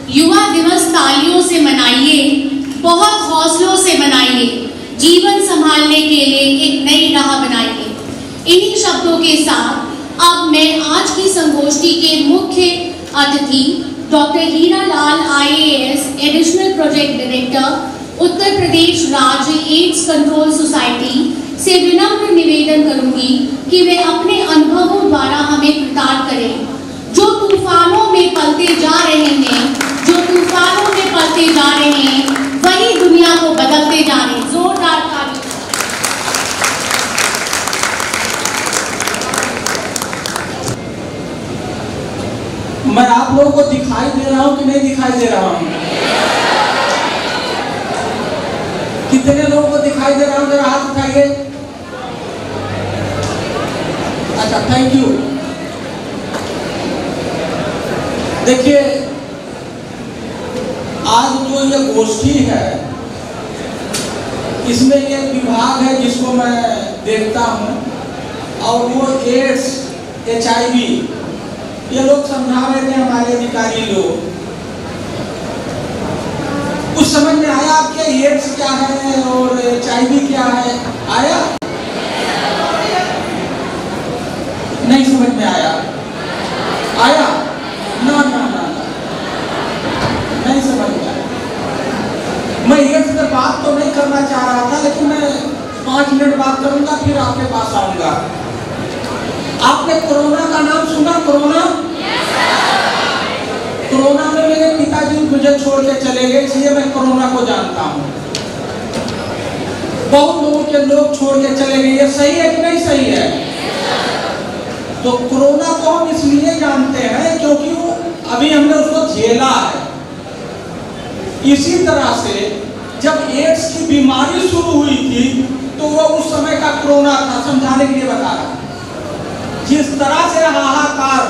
युवा दिवस तालियों से मनाइए, बहुत हौसलों से मनाइए, जीवन संभालने के लिए एक नई राह बनाइए। इन्हीं शब्दों के साथ अब मैं आज की संगोष्ठी के मुख्य अतिथि doctor Hiralal IAS additional project director Uttar Pradesh राज्य एड्स कंट्रोल सोसाइटी से विनम्र निवेदन करूंगी कि वे अपने अनुभवों द्वारा हमें प्रदान करें। जो तूफानों में पलते जा रहे हैं, वही दुनिया को बदलते जा रहे हैं। जोरदार ताली। मैं आप लोगों को दिखाई दे रहा हूं कि नहीं दिखाई दे रहा हूं? कितने लोगों को दिखाई दे रहा हूं? जरा हाथ उठाइए। अच्छा, थैंक यू। देखिए, आज जो ये गोष्ठी है, इसमें ये विभाग है जिसको मैं देखता हूं, और वो एड्स, HIV, ये लोग समझा रहे थे हमारे अधिकारी लोग। कुछ समझ में आया आपके एड्स क्या है और HIV क्या है? आया? नहीं समझ में आया? आया? ना ना ना नहीं समझ में आया। मैं एड्स पे बात तो नहीं करना चाह रहा था, लेकिन मैं 5 मिनट बात करूंगा, फिर आपके पास आऊंगा। आपने कोरोना का नाम सुना? कोरोना? कोरोना में मेरे पिताजी मुझे छोड़ के चले गए, इसलिए मैं कोरोना को जानता हूं। बहुत लोगों के लोग छोड़ के चले गए, ये सही है कि नहीं सही है? तो कोरोना को हम इसलिए जानते हैं क्योंकि वो अभी हमने उसको झेला है। इसी तरह से जब एड्स की बीमारी शुरू हुई थी तो वो उस समय का कोरोना था, समझाने के लिए बता रहा। जिस तरह से हाहाकार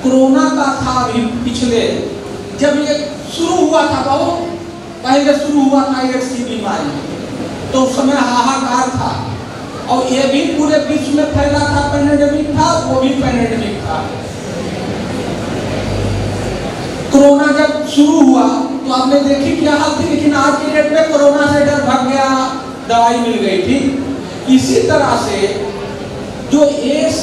कोरोना का था अभी पिछले, जब ये शुरू हुआ था, बहुत पहले शुरू हुआ था एड्स की बीमारी, तो उस समय हाहाकार था, और ये भी पूरे विश्व में फैला था, पैंडेमिक था, वो भी पैंडेमिक था। कोरोना जब शुरू हुआ तो आपने देखी क्या हाल थी, लेकिन आज की डेट में कोरोना से डर भाग गया, दवाई मिल गई थी। इसी तरह से जो एड्स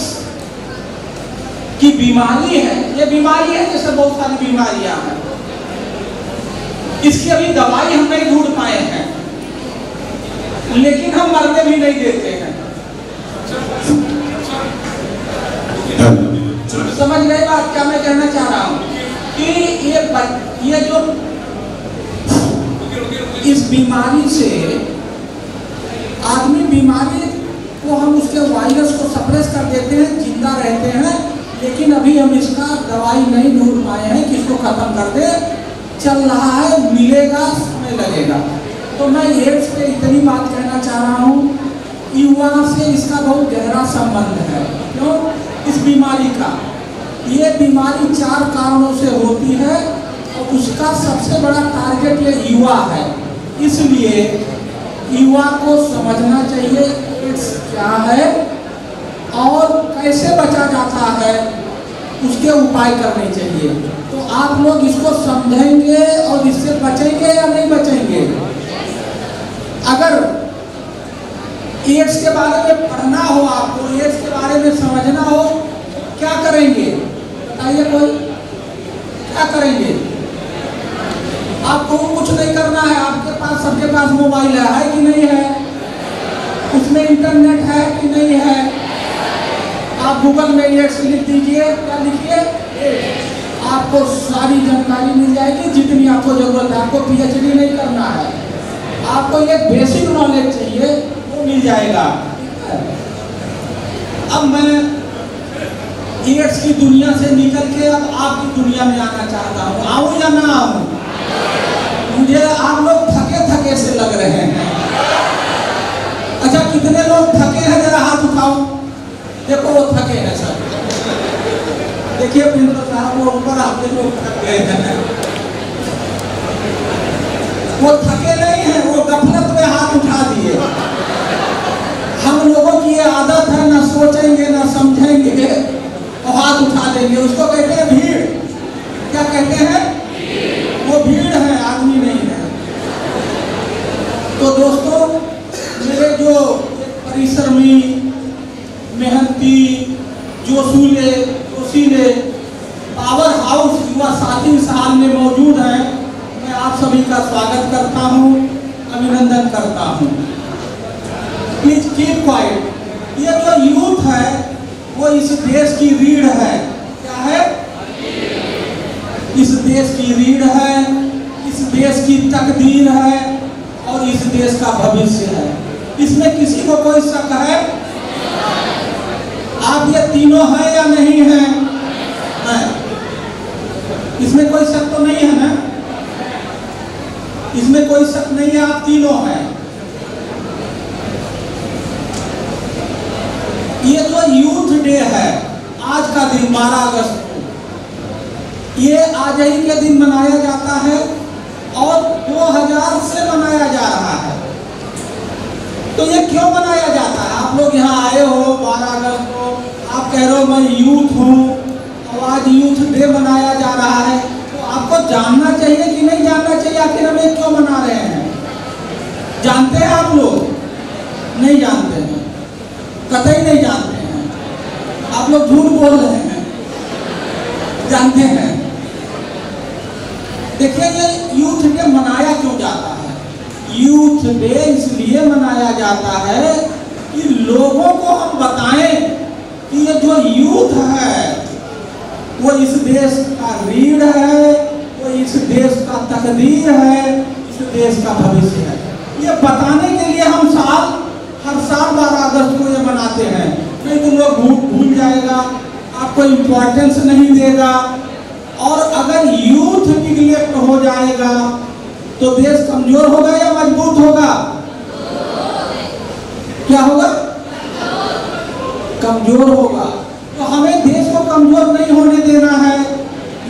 की बीमारी है, ये बीमारी है जैसे बहुत सारी बीमारियां हैं, इसकी अभी दवाई हम नहीं ढूंढ पाए हैं, लेकिन हम मरने भी नहीं देते हैं। समझ गए बात क्या मैं कहना चाह रहा हूं? कि ये जो इस बीमारी से आदमी, बीमारी को हम उसके वायरस को सप्रेस कर देते हैं, जिंदा रहते हैं, लेकिन अभी हम इसका दवाई नहीं ढूंढ पाए हैं कि इसको खत्म कर दे। चल रहा है, मिलेगा, समय लगेगा। तो मैं एड्स पे इतनी बात कहना चाह रहा हूँ, युवा से इसका बहुत गहरा संबंध है। क्यों? इस बीमारी का, ये बीमारी 4 कारणों से होती है, और उसका सबसे बड़ा टारगेट ये युवा है। इसलिए युवा को समझना चाहिए एड्स क्या है और कैसे बचा जाता है, उसके उपाय करने चाहिए। तो आप लोग इसको समझेंगे और इससे बचेंगे या नहीं बचेंगे? अगर एड्स के बारे में पढ़ना हो, आपको एड्स के बारे में समझना हो, क्या करेंगे बताइए? कोई क्या करेंगे? आपको कुछ नहीं करना है, आपके पास, सबके पास मोबाइल है कि नहीं है? उसमें इंटरनेट है कि नहीं है? आप गूगल में एड्स लिख दीजिए, क्या लिखिए? आपको सारी जानकारी मिल जाएगी जितनी आपको जरूरत है। आपको PhD नहीं करना है, आपको एक बेसिक नॉलेज चाहिए, वो मिल जाएगा। अब मैं एड्स की दुनिया से निकल के अब आपकी दुनिया में आना चाहता हूँ। आऊँ या ना आऊँ? मुझे आप लोग थके थके से लग रहे हैं। अच्छा, कितने लोग थके हैं? जरा हाथ उठाओ। देखो वो थके हैं सब। देखिए प्रिंसिपल साहब, वो ऊपर आपके लोग थक गए हैं। वो थके नहीं हैं, वो गफलत में हाथ उठा दिए। हम लोगों की ये आदत है, ना सोचेंगे ना समझेंगे और हाथ उठा देंगे। उसको कहते हैं भीड़। क्या कहते हैं? तो दोस्तों, मेरे जो परिश्रमी, मेहनती, जोशीले पावर हाउस युवा साथी इस हाल में मौजूद हैं, मैं आप सभी का स्वागत करता हूं, अभिनंदन करता हूं। Please keep quiet. ये जो यूथ है वो इस देश की रीढ़ है। क्या है? इस देश की रीढ़ है, इस देश की तकदीर है और इस देश का भविष्य है। इसमें किसी को कोई शक है? आप ये तीनों हैं या नहीं हैं? है। इसमें कोई शक तो नहीं है ना? इसमें कोई शक नहीं है, आप तीनों हैं। ये जो यूथ डे है, आज का दिन 12 अगस्त को, ये आजादी के दिन मनाया जाता है और 2000 से मनाया जा रहा है। तो ये क्यों मनाया जाता है? आप लोग यहाँ आए हो 12 अगस्त को, आप कह रहे हो मैं यूथ हूँ और आज यूथ डे मनाया जा रहा है, तो आपको जानना चाहिए कि नहीं जानना चाहिए आखिर हम ये क्यों मना रहे हैं? जानते हैं आप लोग? नहीं जानते हैं, कतई नहीं जानते हैं। आप लोग झूठ बोल रहे हैं, जानते हैं। देखिए, ये यूथ डे मनाया क्यों जाता है? यूथ डे इसलिए मनाया जाता है कि लोगों को हम बताएं कि ये जो यूथ है वो इस देश का रीढ़ है, वो इस देश का तकदीर है, इस देश का भविष्य है। ये बताने के लिए हम हर साल 12 अगस्त को ये मनाते हैं। नहीं तो लोग भूल जाएगा, आपको इम्पोर्टेंस नहीं देगा। और अगर यूथ निगलेक्ट हो जाएगा तो देश कमजोर होगा या मजबूत होगा? क्या होगा? कमजोर होगा। तो हमें देश को कमजोर नहीं होने देना है,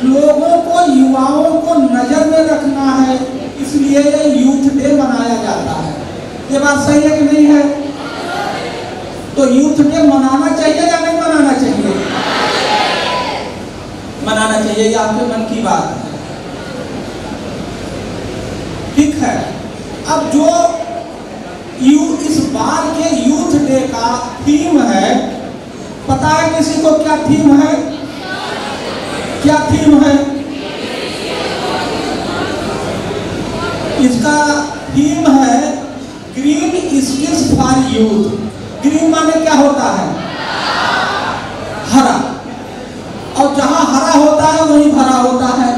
लोगों को, युवाओं को नजर में रखना है, इसलिए ये यूथ डे मनाया जाता है। ये बात सही है कि नहीं है? तो यूथ डे मनाना चाहिए या नहीं मनाना चाहिए? मनाना चाहिए, ये आपके मन की बात है। ठीक है। अब जो इस बार के यूथ डे का थीम है, पता है किसी को क्या थीम है? क्या थीम है? इसका थीम है green skills for youth. Green माने क्या होता है? हरा। और जहां हरा होता है वहीं भरा होता है।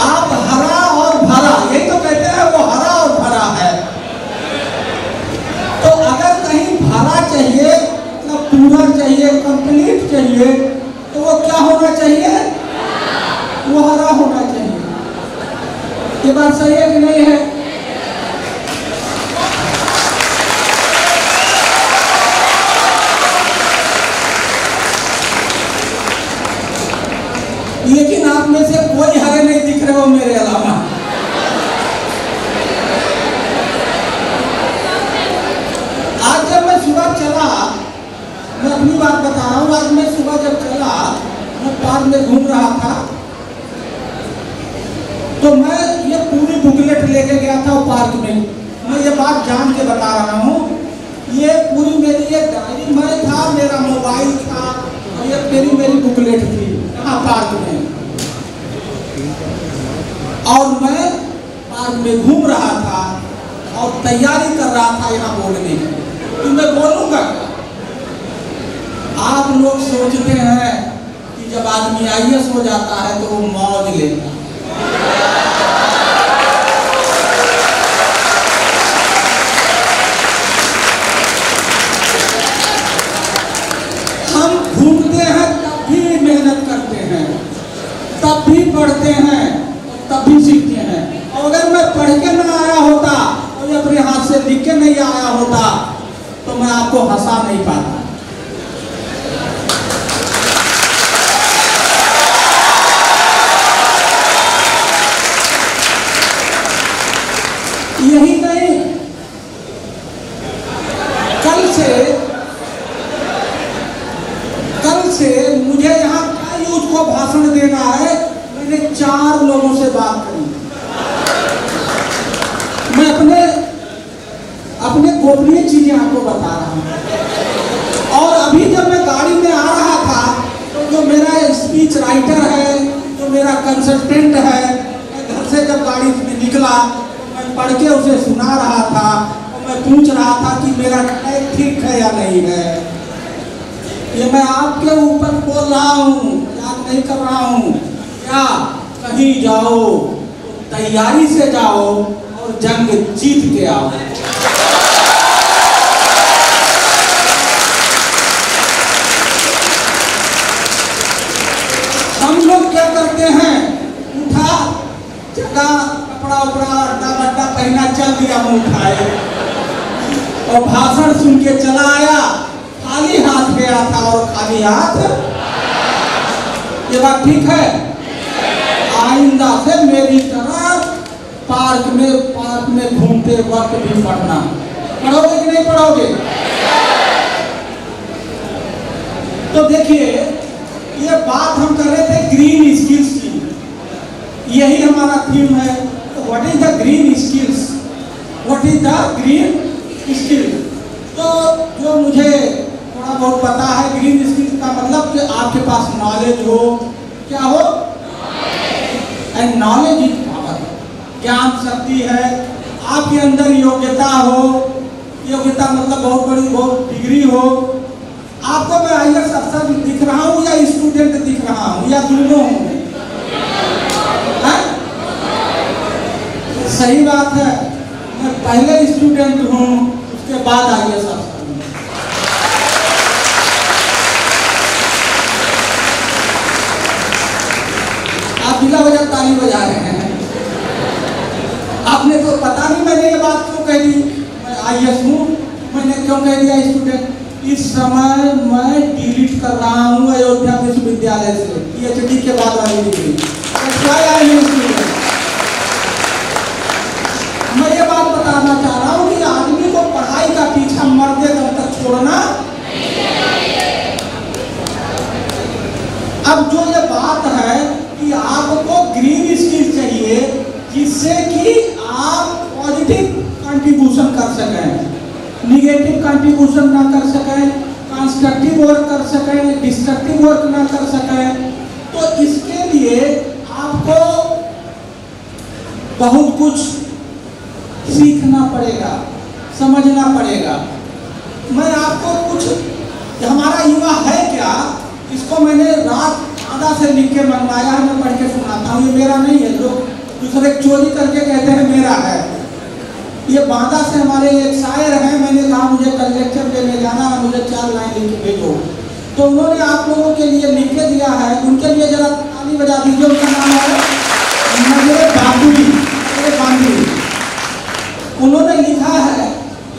आप हरा और भरा, यही तो कहते हैं, वो हरा और भरा है। तो अगर कहीं भरा चाहिए, मतलब पूरा चाहिए, कंप्लीट चाहिए, तो वो क्या होना चाहिए? वो हरा होना चाहिए। ये बात सही है कि नहीं है? लेकिन आप में से कोई हरे नहीं दिख रहे हो मेरे अलावा। आज जब मैं सुबह चला, मैं अपनी बात बता रहा हूँ, आज मैं सुबह जब चला, मैं पार्क में घूम रहा था, तो मैं ये पूरी बुकलेट लेके गया था पार्क में। मैं ये बात जान के बता रहा हूँ, ये पूरी मेरी ये डायरी में था, मेरा मोबाइल था और ये मेरी बुकलेट थी यहाँ पार्क में। और मैं पार्क में घूम रहा था और तैयारी कर रहा था यहाँ बोलने की कि मैं बोलूँगा। आप लोग सोचते हैं कि जब आदमी IAS हो जाता है तो वो मौज लेता है। हम घूमते हैं तब भी मेहनत करते हैं, तब भी पढ़ते हैं, तब भी सीखते हैं। और अगर मैं पढ़ के ना आया होता और अपने हाथ से लिख के नहीं आया होता तो मैं आपको हंसा नहीं पाता। यही नहीं, कल से मुझे यहाँ का यूथ को भाषण देना है। मैंने 4 लोगों से बात करी। गोपनीय चीजें आपको बता रहा हूँ। और अभी जब मैं गाड़ी में आ रहा था तो जो मेरा स्पीच राइटर है, जो मेरा कंसल्टेंट है, मैं घर से जब गाड़ी में निकला तो मैं पढ़ के उसे सुना रहा था और मैं पूछ रहा था कि मेरा ट्रैक ठीक है या नहीं है। ये मैं आपके ऊपर बोल रहा हूँ, याद नहीं कर रहा हूँ। क्या कहीं जाओ तो तैयारी से जाओ और जंग जीत के आओ। हम लोग क्या करते हैं, उठा जगह कपड़ा उपड़ा अड्डा बड्डा पहना चल दिया मुंह उठाए और भाषण सुन के चला आया, खाली हाथ गया था और खाली हाथ। ये बात ठीक है? आइंदा से मेरी तरह पार्क में घूमते वक्त भी पढ़ना। पढ़ोगे कि नहीं पढ़ोगे? तो देखिए, ये बात हम कर रहे थे ग्रीन स्किल्स की, यही हमारा थीम है। तो what is the green skills? What is the green skill? तो जो मुझे थोड़ा बहुत पता है, ग्रीन स्किल्स का मतलब कि आपके पास नॉलेज हो। क्या हो? And knowledge is power. ज्ञान शक्ति है। आपके अंदर योग्यता हो, योग्यता मतलब बहुत बड़ी, बहुत डिग्री हो। आपको मैं आईएएस अफसर दिख रहा हूँ या स्टूडेंट दिख रहा हूँ या दोनों हूँ? सही बात है, मैं पहले स्टूडेंट हूँ, उसके बाद आईएएस अफसर हूँ। आप बिना वजह ताली बजा रहे हैं। आपने तो पता नहीं मैंने ये बात क्यों कह दी। मैं आईएएस हूँ, मैंने क्यों कह दिया स्टूडेंट? इस समय मैं डिलीट कर रहा हूँ अयोध्या विश्वविद्यालय से पीएचडी के बाद वाली डिग्री। मैं ये बात बताना चाह रहा हूँ कि आदमी को पढ़ाई का पीछा मरते दम तक छोड़ना। अब जो ये बात है कि आपको ग्रीन स्किल चाहिए जिससे कि आप पॉजिटिव कंट्रीब्यूशन कर सकें, निगेटिव कंट्रीब्यूशन ना कर सकें, कंस्ट्रक्टिव वर्क कर सकें, डिस्ट्रक्टिव वर्क ना कर सकें। तो इसके लिए आपको बहुत कुछ सीखना पड़ेगा, समझना पड़ेगा। मैं आपको कुछ, हमारा युवा है क्या, इसको मैंने रात आधा से लिख के मंगवाया है, मैं पढ़ के सुनाता हूँ। ये मेरा नहीं है, लोग दूसरे चोरी करके कहते हैं मेरा है। ये बांदा से हमारे एक शायर हैं, मैंने कहा मुझे कल लेक्चर देने जाना है, मुझे 4 लाइन लिख के भेजो। तो उन्होंने आप लोगों के लिए लिख के दिया है, उनके लिए जरा ताली बजा दीजिए। उनका नाम है नजरे बांदुरी। उन्होंने लिखा है,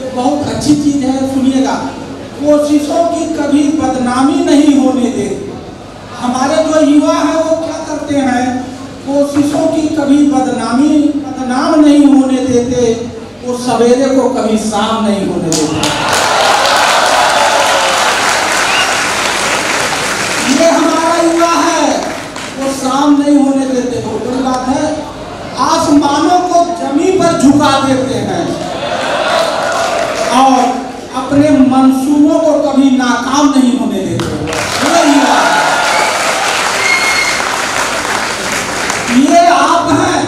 ये बहुत अच्छी चीज है, सुनिएगा। कोशिशों की कभी बदनामी नहीं होने देते। हमारे जो युवा हैं वो क्या करते हैं, कोशिशों की कभी बदनाम नहीं होने देते, वो सवेरे को कभी शाम नहीं होने देते। ये हमारा युवा है, वो शाम नहीं होने देते। बहुत बड़ी बात है। आसमानों को जमीन पर झुका देते हैं और अपने मंसूबों को कभी नाकाम नहीं होने देते। ये आप हैं।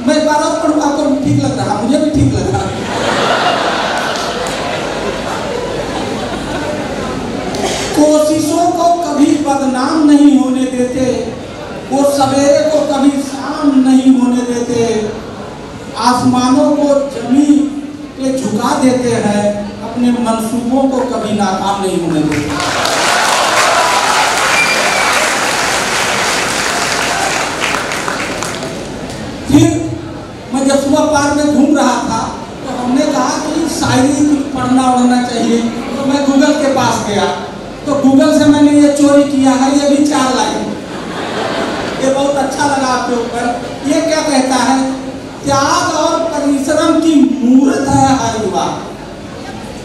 मैं बार पढ़ूंगा, आपको ठीक लग रहा, मुझे भी ठीक लग रहा। कोशिशों को कभी बदनाम नहीं होने देते, वो सवेरे को कभी शाम नहीं होने देते, आसमानों को जमीन पे झुका देते हैं, अपने मंसूबों को कभी नाकाम नहीं होने देते। फिर मैं जब सुबह पार्क में घूम रहा था तो हमने कहा कि शायरी कुछ पढ़ना चाहिए। तो मैं गूगल के पास गया, तो गूगल से मैंने ये चोरी किया है, ये भी 4 लाइन। ये बहुत अच्छा लगा आपके ऊपर। ये क्या कहता है, त्याग और परिश्रम की मूर्त है हर युवा।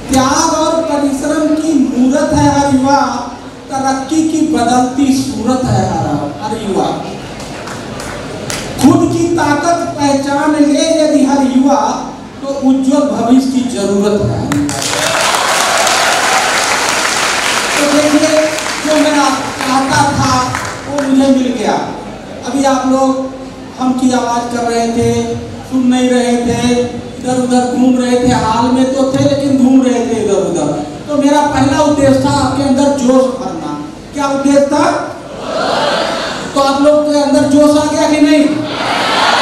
त्याग और परिश्रम की मूर्त है हर युवा, तरक्की की बदलती सूरत है हर युवा। खुद की ताकत पहचान ले यदि हर युवा, तो तो उज्जवल भविष्य की जरूरत है। तो देखिए, जो मैं चाहता था वो मुझे मिल गया। अभी आप लोग हम की आवाज कर रहे थे, सुन नहीं रहे थे, इधर उधर घूम रहे थे, हाल में तो थे लेकिन घूम रहे थे इधर उधर। तो मेरा पहला उद्देश्य था आपके अंदर जोश भरना। क्या उद्देश्य था? तो आप लोग के अंदर जोश आ गया कि नहीं?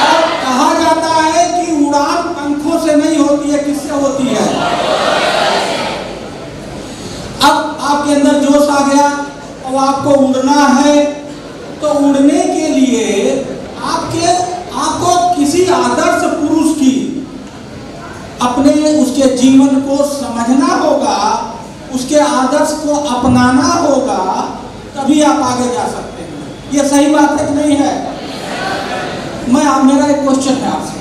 और कहा जाता है कि उड़ान पंखों से नहीं होती है, किससे होती है? अब आपके अंदर जोश आ गया, अब आपको उड़ना है। तो उड़ने के लिए आपको किसी आदर्श पुरुष की अपने उसके जीवन को समझना होगा, उसके आदर्श को अपनाना होगा, तभी आप आगे जा सकते हैं। ये सही बात है कि नहीं है? मेरा एक क्वेश्चन है आपसे।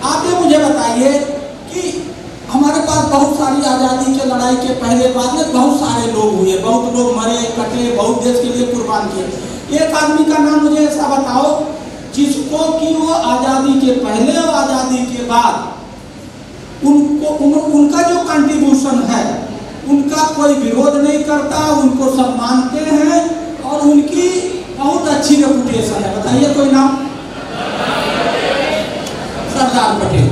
आप ये मुझे बताइए कि हमारे पास बहुत सारी आज़ादी के लड़ाई के पहले बाद में बहुत सारे लोग हुए, बहुत लोग मरे, कटे, बहुत देश के लिए कुर्बान किए। एक आदमी का नाम मुझे ऐसा बताओ जिसको कि वो आज़ादी के पहले और आज़ादी के बाद उनका जो कंट्रीब्यूशन है, उनका कोई विरोध नहीं करता, उनको सब मानते हैं और उनकी बहुत अच्छी रेपुटेशन है। बताइए कोई नाम? सरदार पटेल।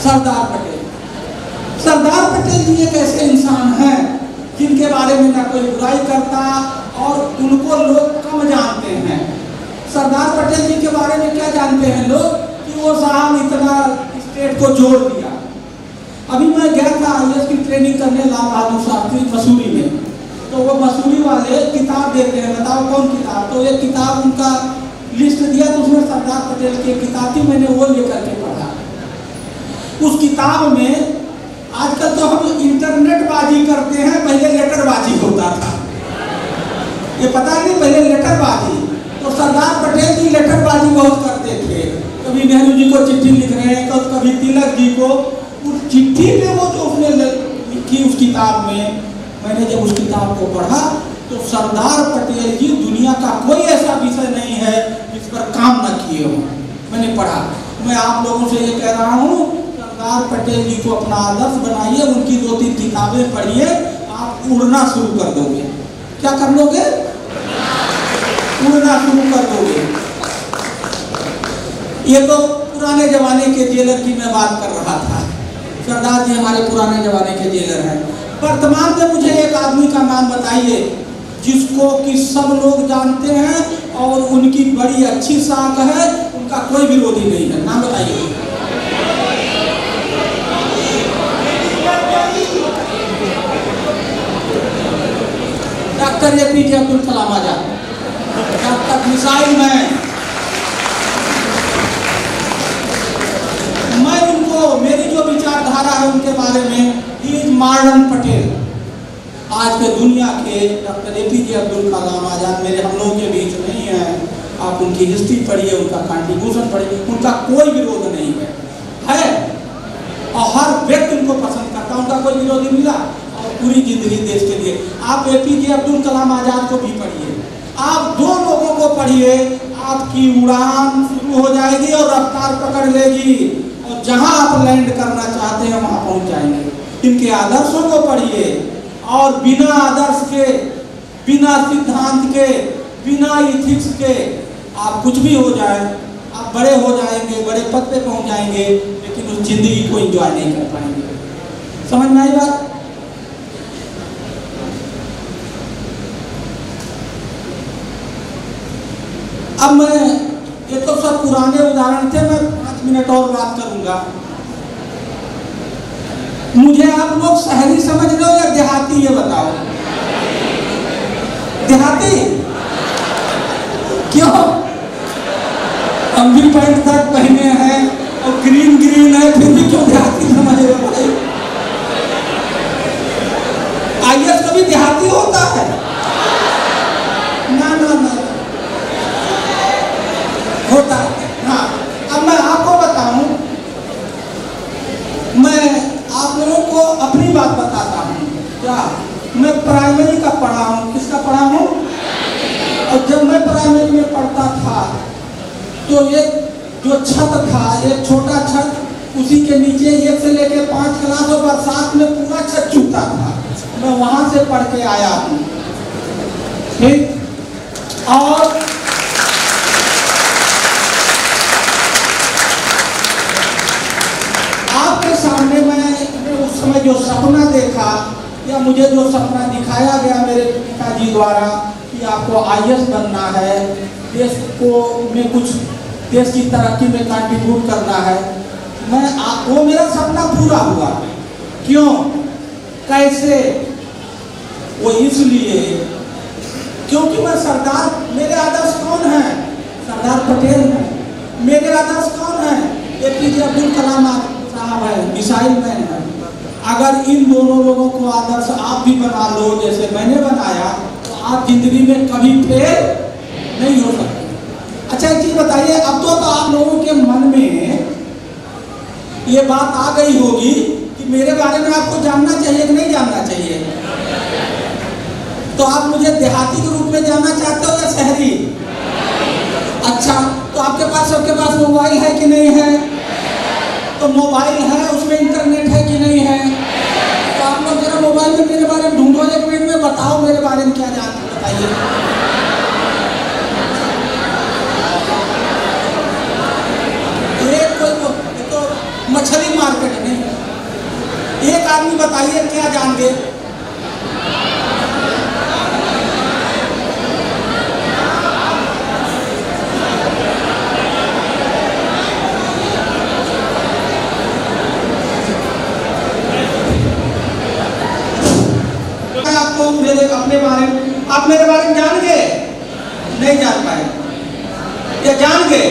सरदार पटेल। सरदार पटेल जी एक ऐसे इंसान हैं जिनके बारे में ना कोई बुराई करता और उनको लोग कम जानते हैं। सरदार पटेल जी के बारे में क्या जानते हैं लोग कि वो साहब इतना स्टेट को जोड़ दिया। अभी मैं गया था IAS की ट्रेनिंग करने लाल बहादुर शास्त्री मसूरी में, तो वो मसूरी वाले किताब देते हैं, बताओ कौन किताब? तो एक किताब उनका लिस्ट दिया, तो उसमें सरदार पटेल की किताब थी, मैंने वो लेकर के पढ़ा। उस किताब में आजकल तो हम इंटरनेट बाजी करते हैं, पहले लेटर बाजी होता था। ये पता नहीं, पहले लेटर बाजी। तो सरदार पटेल जी लेटर बाजी बहुत करते थे। कभी नेहरू जी को चिट्ठी लिख रहे हैं, तो कभी तिलक जी को। उस चिट्ठी में वो जो उसने लिखी उस किताब में, मैंने जब उस किताब को पढ़ा तो सरदार पटेल जी दुनिया का कोई ऐसा विषय नहीं है जिस पर काम न किए हो। मैंने पढ़ा। मैं आप लोगों से ये कह रहा हूँ, सरदार पटेल जी को अपना आदर्श बनाइए, उनकी 2-3 किताबें पढ़िए, आप उड़ना शुरू कर दोगे। क्या कर लोगे? उड़ना शुरू कर दोगे। ये तो पुराने जमाने के जेलर की मैं बात कर रहा था। सरदार जी हमारे पुराने जमाने के जेलर हैं। वर्तमान में मुझे एक आदमी का नाम बताइए जिसको कि सब लोग जानते हैं और उनकी बड़ी अच्छी साख है, उनका कोई विरोधी नहीं है। नाम बताइए। Doctor APJ Abdul Kalam Azad. Doctor missile man. मैं उनको, मेरी जो विचारधारा है उनके बारे में, ही इज मॉडर्न पटेल। आज के दुनिया के डॉक्टर APJ अब्दुल कलाम आजाद मेरे हम लोगों के बीच नहीं है। आप उनकी हिस्ट्री पढ़िए, उनका कंट्रीब्यूशन पढ़िए, उनका कोई विरोध नहीं है और हर व्यक्ति उनको पसंद करता, उनका कोई विरोधी मिला और पूरी जिंदगी देश के लिए। आप APJ अब्दुल कलाम आजाद को भी पढ़िए, आप 2 लोगों को पढ़िए, आपकी उड़ान शुरू हो जाएगी और रफ्तार पकड़ लेगी और जहां आप लैंड करना चाहते हैं वहां पहुंच जाएंगे। इनके आदर्शों को पढ़िए और बिना आदर्श के, बिना सिद्धांत के, बिना इथिक्स के आप कुछ भी हो जाए, आप बड़े हो जाएंगे, बड़े पद पे पहुंच जाएंगे, लेकिन उस जिंदगी को एंजॉय नहीं कर पाएंगे। समझ में आई बात? अब मैं, ये तो सब पुराने उदाहरण थे, मैं 5 मिनट और बात करूंगा। मुझे आप लोग शहरी समझ रहे हो या देहाती, ये बताओ। देहाती क्यों? हम भी पैंट शर्ट पहने हैं और ग्रीन ग्रीन है, फिर भी क्यों देहाती समझ रहे हो भाई? IAS कभी देहाती होता है? ना ना ना, होता है। हाँ, अब मैं आपको बताऊं, मैं आप लोगों को अपनी बात बताता हूँ। क्या मैं प्राइमरी का पढ़ा हूँ? किसका पढ़ा हूँ? और जब मैं प्राइमरी में पढ़ता था तो एक जो छत था, एक छोटा छत उसी के नीचे 1 से लेकर 5 क्लास और बरसात में पूरा छत चूता था। मैं वहां से पढ़ के आया हूँ। ठीक, और आपके सामने मैं उस समय जो सपना देखा या मुझे जो सपना दिखाया गया मेरे पिताजी द्वारा कि आपको IAS बनना है, देश को में कुछ देश की तरक्की में कंट्रीब्यूट करना है, वो मेरा सपना पूरा हुआ। क्यों, कैसे? वो इसलिए क्योंकि मैं सरदार, मेरे आदर्श कौन है? सरदार पटेल है। मेरे आदर्श कौन है? APJ अब्दुल कलाम साहब है, मिसाइल मैन है। अगर इन दोनों लोगों को आदर्श आप भी बना लो जैसे मैंने बनाया, तो आप जिंदगी में कभी फेल नहीं हो सकते। अच्छा एक चीज बताइए, अब तो आप लोगों के मन में ये बात आ गई होगी कि मेरे बारे में आपको जानना चाहिए कि नहीं जानना चाहिए? तो आप मुझे देहाती के रूप में जानना चाहते हो या शहरी? अच्छा, तो आपके पास, सबके पास मोबाइल है कि नहीं है? तो मोबाइल है, उसमें इंटरनेट है कि नहीं है? तो आप लोग जरा मोबाइल में मेरे बारे में ढूंढो, 1 मिनट में बताओ मेरे बारे में क्या जानते हो, बताइए। तो मछली मार्केट में एक आदमी बताइए क्या जान गए? आपको मेरे अपने बारे में, आप मेरे बारे में जान गए? नहीं जान पाए या जान गए?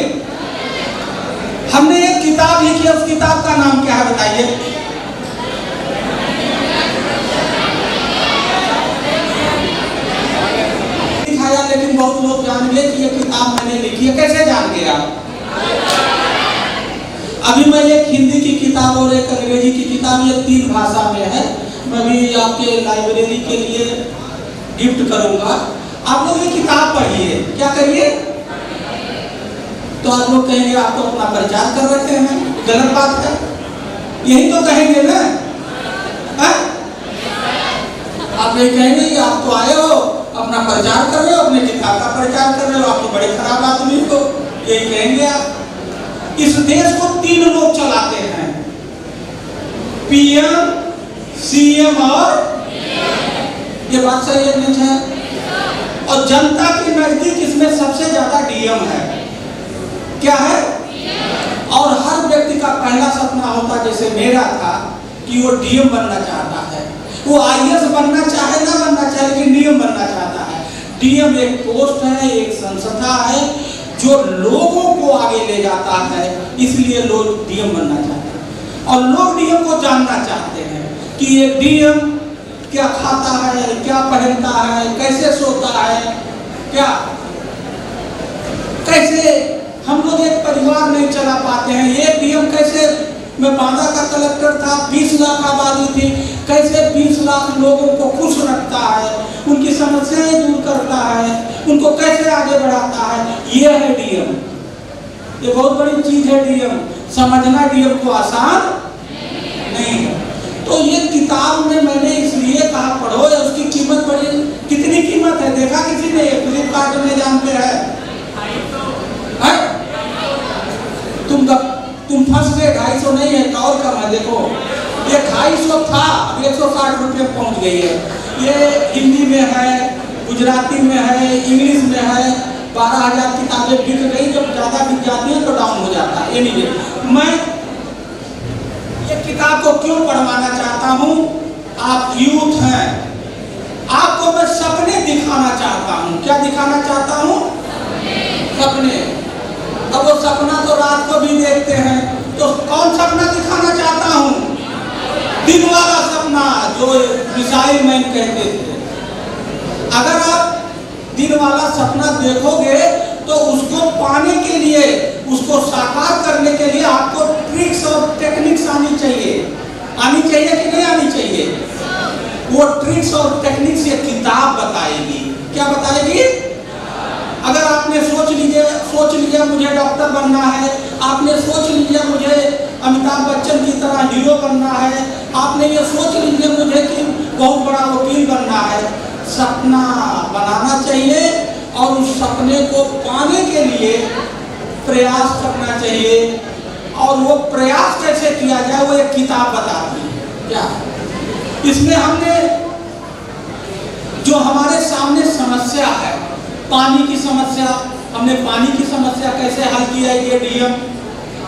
हमने एक किताब लिखी है, उस किताब का नाम क्या है बताइए? दिखाया, लेकिन बहुत लोग जान गए कि ये किताब मैंने लिखी है। कैसे जान गए आप? अभी मैं एक हिंदी की किताब और एक अंग्रेजी की किताब, ये 3 भाषा में है, मैं भी आपके लाइब्रेरी के लिए गिफ्ट करूंगा। आप लोग ये किताब पढ़िए। क्या करिए? तो आप लोग कहेंगे आप तो अपना प्रचार कर रहे हैं, गलत बात है। यही तो कहेंगे ना, है? आप ये कहेंगे कि आप तो आए हो, अपना प्रचार कर रहे हो, अपने किताब का प्रचार कर रहे हो, आप तो बड़े खराब आदमी हो, यही कहेंगे आप। इस देश को 3 लोग चलाते हैं, PM, CM और ये बात सही है नहीं है? और जनता के नजदीक इसमें सबसे ज्यादा DM है। क्या है? और हर व्यक्ति का पहला सपना होता, जैसे मेरा था, कि वो DM बनना चाहता है। वो IAS बनना चाहे ना बनना चाहे, लेकिन DM बनना चाहता है। DM एक पोस्ट है, एक संस्था है जो लोगों को आगे ले जाता है, इसलिए लोग DM बनना चाहते हैं। और लोग DM को जानना चाहते हैं कि ये DM क्या खाता है, क्या पहनता है, कैसे सोता है, क्या कैसे हम लोग एक परिवार नहीं चला पाते हैं। ये DM कैसे, मैं बांदा का कलेक्टर था, 20 लाख आबादी थी, कैसे 20 लाख लोगों को खुश रखता है, उनकी समस्याएं दूर करता है, उनको कैसे आगे बढ़ाता है, ये है DM। ये बहुत बड़ी चीज है DM, समझना DM को आसान नहीं है। तो ये किताब में मैंने इसलिए कहा पढ़ो, उसकी कीमत बड़ी, कितनी कीमत है देखा किसी ने? फ्लिपकार्ट में जानते हैं? तुम फंस गए, 250 नहीं है, और कम है। देखो ये 250 था, अब 160 रुपये पहुंच गई है। ये हिंदी में है, गुजराती में है, इंग्लिश में है। 12,000 किताबें बिक गई, जब ज्यादा बिक जाती है तो डाउन हो जाता है। एनीवे, मैं ये किताब को क्यों पढ़वाना चाहता हूँ? आप यूथ हैं, आपको मैं सपने दिखाना चाहता हूँ। क्या दिखाना चाहता हूँ? सपने। अब वो सपना तो रात को भी देखते हैं, तो कौन सपना दिखाना चाहता हूँ? दिन वाला सपना, जो मिसाइल मैन कहते थे। अगर आप दिन वाला सपना देखोगे तो उसको पाने के लिए, उसको साकार करने के लिए आपको ट्रिक्स और टेक्निक्स आनी चाहिए। आनी चाहिए कि नहीं आनी चाहिए? वो ट्रिक्स और टेक्निक्स ये किताब बताएगी। क्या बताएगी? अगर आपने सोच लिया मुझे डॉक्टर बनना है, आपने सोच लिया मुझे अमिताभ बच्चन की तरह हीरो बनना है, आपने ये सोच लीजिए मुझे कि बहुत बड़ा वकील बनना है। सपना बनाना चाहिए और उस सपने को पाने के लिए प्रयास करना चाहिए। और वो प्रयास कैसे किया जाए वो एक किताब बताती है। क्या इसमें हमने जो हमारे सामने समस्या है, पानी की समस्या, हमने पानी की समस्या कैसे हल किया ये डीएम,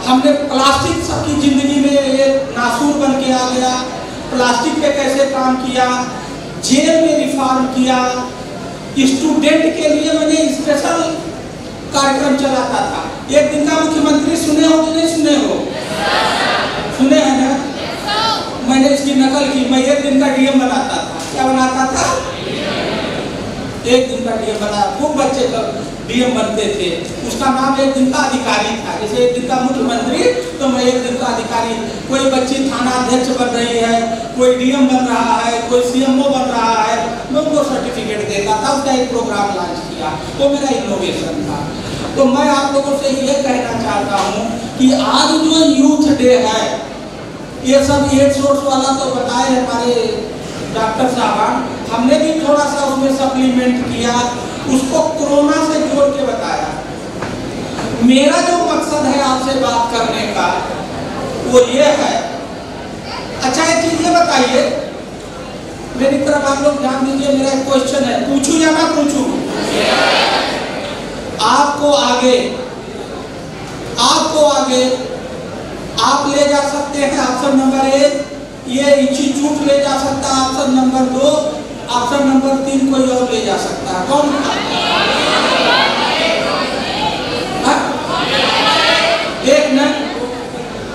हमने प्लास्टिक सबकी जिंदगी में एक नासूर बन के आ गया, प्लास्टिक पे कैसे काम किया, जेल में रिफॉर्म किया, स्टूडेंट के लिए मैंने स्पेशल कार्यक्रम चलाता था। एक दिन का मुख्यमंत्री सुने हो कि नहीं सुने हो? सुने हैं ना? मैंने इसकी नकल की, मैं एक दिन का डीएम बनाता था। क्या बनाता था? एक दिन का डीएम बना, खूब बच्चे का डीएम बनते थे। उसका नाम एक दिन का अधिकारी था। जैसे एक दिन का मुख्यमंत्री तो मैं एक दिन का अधिकारी। कोई बच्ची थाना अध्यक्ष बन रही है, कोई डीएम बन रहा है, कोई सीएमओ बन रहा है, मैं उनको सर्टिफिकेट देता था। उसका एक प्रोग्राम लॉन्च किया, वो मेरा इनोवेशन था। तो मैं आप लोगों से ये कहना चाहता हूँ कि आज जो यूथ डे है, ये सब एड्स वाला तो बताए हमारे डॉक्टर साहब, हमने भी थोड़ा सा उसमें सप्लीमेंट किया, उसको कोरोना से जोड़ के बताया। मेरा जो मकसद है आपसे बात करने का वो ये है। अच्छा एक चीज ये बताइए, मेरी तरफ आप लोग ध्यान दीजिए, मेरा एक क्वेश्चन है, पूछूं या ना पूछूं? आपको आगे आप ले जा सकते हैं ऑप्शन नंबर 1, ये इंस्टीट्यूट ले जा सकता है ऑप्शन नंबर 2, ऑप्शन नंबर 3 कोई और ले जा सकता है। कौन? एक न?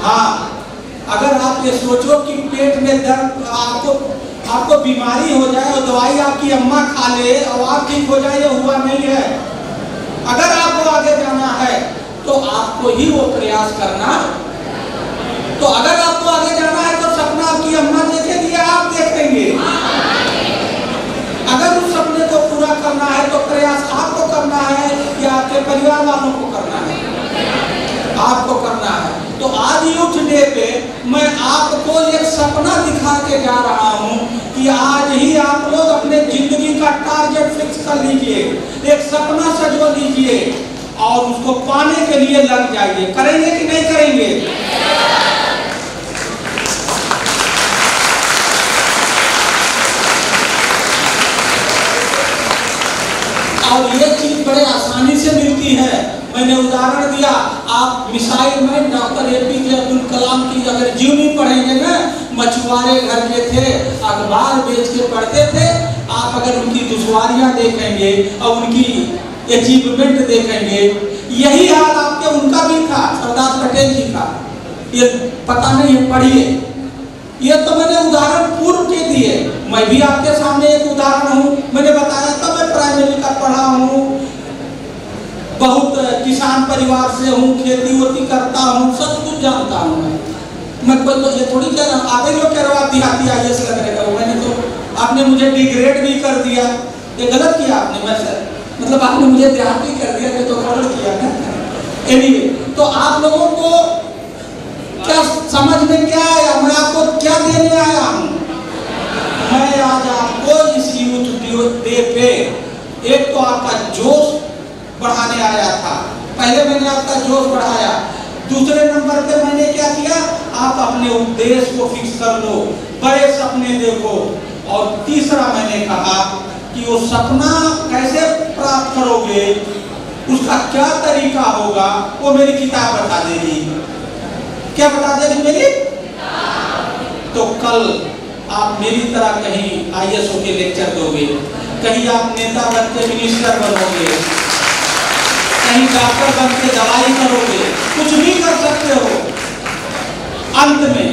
हाँ, अगर आप ये सोचो कि पेट में दर्द, आपको बीमारी हो जाए और दवाई आपकी अम्मा खा ले और आप ठीक हो जाए, ये हुआ नहीं है। अगर आपको आगे जाना है तो आपको ही वो प्रयास करना। तो अगर आपको आगे जाना है तो सपना आपकी अम्मा देखेगी या आप देखेंगे? अगर उस सपने को पूरा करना है तो प्रयास आपको करना है या आपके परिवार वालों को करना है? आपको करना है। तो आज यूथ डे पे मैं आपको एक सपना दिखा के जा रहा हूं कि आज ही आप लोग अपने जिंदगी का टारगेट फिक्स कर लीजिए, एक सपना सजवा लीजिए और उसको पाने के लिए लग जाइए। करेंगे कि नहीं करेंगे? और ये चीज बड़े आसानी से मिलती है। मैंने उदाहरण दिया, आप मिसाइल में डॉक्टर एपीजे अब्दुल कलाम की अगर जीवनी पढ़ेंगे ना, मछुआरे घर के थे, अखबार बेच के पढ़ते थे। आप अगर उनकी दुश्वारियां देखेंगे और उनकी अचीवमेंट देखेंगे, यही हाल आपके उनका भी था, सरदार पटेल जी का। ये पता नहीं है, पढ़िए। ये तो मैंने उदाहरण पूर्व के दिए, मैं भी आपके सामने एक उदाहरण हूँ। मैंने बताया था मैं प्राइमरी का पढ़ा हूँ, बहुत किसान परिवार से हूँ, खेती वोती करता हूँ, सब कुछ जानता हूँ मैं कोई तो ये थोड़ी कह रहा हूँ आगे जो कह रहा देहाती आईएएस लगने का। मैंने तो आपने मुझे डिग्रेड भी कर दिया, ये गलत किया आपने। मैं सर मतलब आपने मुझे देहाती कर दिया, तो गलत किया ना। एनीवे, तो आप लोगों को क्या समझ में क्या आया, मैं आपको क्या देने आया हूँ? मैं आज आपको इस यूथ डे पे एक तो आपका जोश बढ़ाने आया था। पहले मैंने आपका जोश बढ़ाया, दूसरे नंबर पे मैंने क्या किया, आप अपने उद्देश्य को फिक्स कर लो, बड़े सपने देखो। और तीसरा मैंने कहा कि वो सपना कैसे प्राप्त करोगे, उसका क्या तरीका होगा, वो मेरी किताब बता देगी। क्या बता देगी मेरी? तो कल आप मेरी तरह कहीं आईएएस के लेक्चर दोगे, कहीं आप नेता बन के मिनिस्टर बनोगे, कहीं डॉक्टर बन के दवाई करोगे, कुछ भी कर सकते हो। अंत में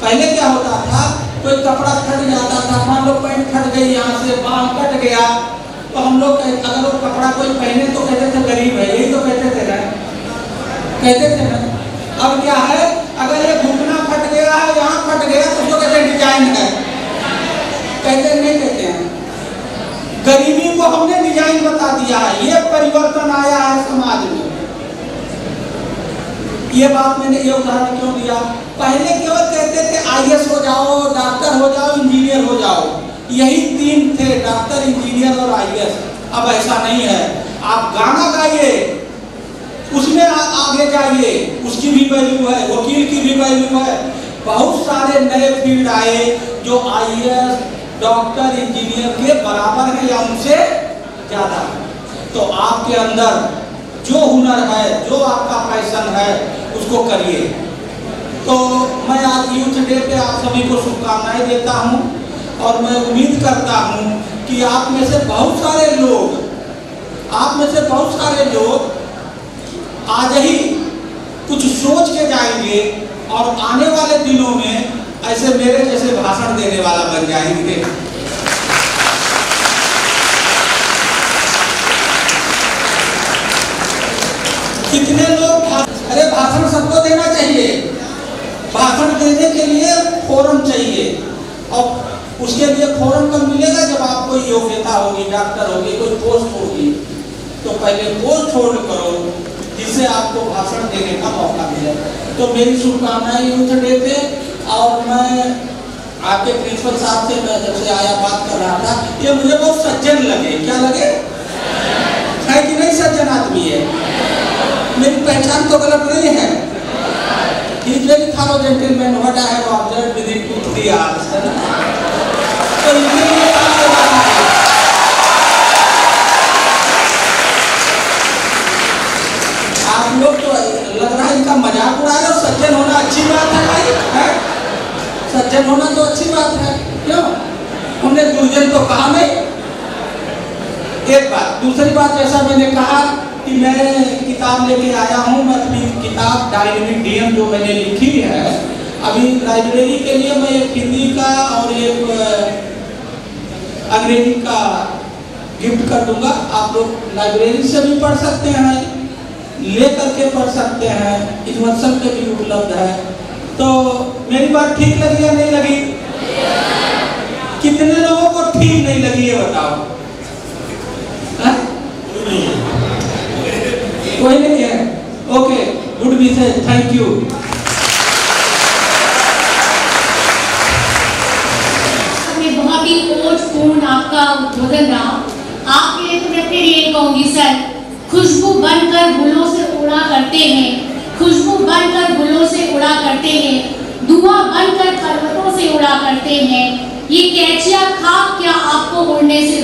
पहले क्या होता था, कोई कपड़ा फट जाता था, मान लो पैंट फट गई, यहाँ से बाल कट गया, तो हम लोग अगर वो कपड़ा कोई पहने तो कहते थे गरीब है, यही तो कहते थे ना, कहते थे ना। अब क्या है, अगर ये घुटना फट गया है, यहाँ फट गया, तो उसको कहते डिजाइन है, कहते नहीं कहते हैं। गरीबी को हमने डिजाइन बता दिया है, ये परिवर्तन आया है समाज में। ये बात मैंने ये उदाहरण क्यों दिया, पहले केवल कहते थे आईएएस हो जाओ, डॉक्टर हो जाओ, इंजीनियर हो जाओ, यही तीन थे, डॉक्टर, इंजीनियर और आईएएस। अब ऐसा नहीं है, आप गाना गाइए उसमें आगे जाइए, उसकी भी वैल्यू है, वकील की भी वैल्यू है। बहुत सारे नए फील्ड आए जो आईएएस, डॉक्टर, इंजीनियर के बराबर है या उनसे ज्यादा। तो आपके अंदर जो हुनर है, जो आपका पैशन है, उसको करिए। तो मैं आज यूथ डे पे आप सभी को शुभकामनाएं देता हूं और मैं उम्मीद करता हूं कि आप में से बहुत सारे लोग आज ही कुछ सोच के जाएंगे और आने वाले दिनों में ऐसे मेरे जैसे भाषण देने वाला बन जाएंगे। कितने लोग अरे भाषण सबको देना चाहिए, भाषण देने के लिए फोरम चाहिए और उसके लिए फोरम कब मिलेगा, जब आपको योग्यता होगी, डॉक्टर होगी, कोई पोस्ट होगी। तो पहले पोस्ट होल्ड करो जिससे आपको भाषण देने का मौका मिले। तो मेरी शुभकामनाएं यूथ डे पे। और मैं आपके प्रिंसिपल साहब से मैं जब से आया बात कर रहा था, ये मुझे बहुत सज्जन लगे। क्या लगे? है कि नहीं सज्जन आदमी है? मेरी पहचान तो गलत नहीं है। He is very thorough gentleman, what I have observed within 2-3 hours. तो इसलिए आप लोग तो लग रहा है इनका मजाक उड़ा रहे हो। सज्जन होना अच्छी बात है भाई, है? सज्जन होना तो अच्छी बात है, क्यों? हमने दुर्जन तो कहा नहीं। एक बात, दूसरी बात, जैसा मैंने कहा कि मैं किताब लेके आया हूँ। मैं अपनी किताब डायनेमिक डीएम जो मैंने लिखी है, अभी लाइब्रेरी के लिए मैं एक हिंदी का और एक अंग्रेजी का गिफ्ट कर दूंगा। आप लोग लाइब्रेरी से भी पढ़ सकते हैं, ले करके पढ़ सकते हैं, यूनिवर्सल पे भी उपलब्ध है। तो मेरी बात ठीक लगी या नहीं लगी? कितने लोगों को ठीक नहीं लगी ये बताओ? कोई नहीं है? Okay, good message, thank you. बहुत ही ओजपूर्ण आपका उद्बोधन रहा। आपके लिए तो मैं फिर ये कहूंगी सर, खुशबू बनकर गुलों से उड़ा करते हैं, खुशबू बनकर गुलों से उड़ा करते हैं, धुआं बनकर पर्वतों से उड़ा करते हैं। ये कैचिया खाक क्या आपको उड़ने से